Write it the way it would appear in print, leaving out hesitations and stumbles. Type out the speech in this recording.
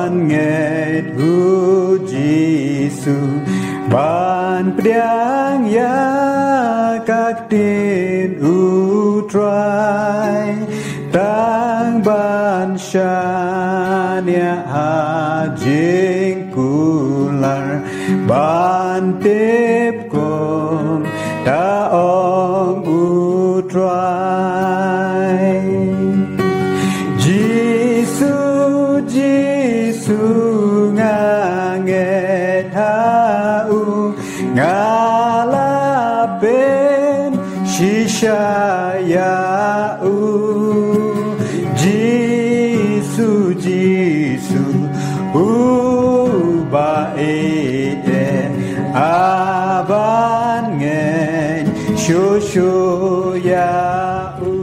ban nghe hu Giêsu ban priang ya các tin u trai tang ban shania a jing kular ban tep kon ta ong u trai Giêsu nganget hau ngalapen shishayau Giêsu bae aban ngen shosho yau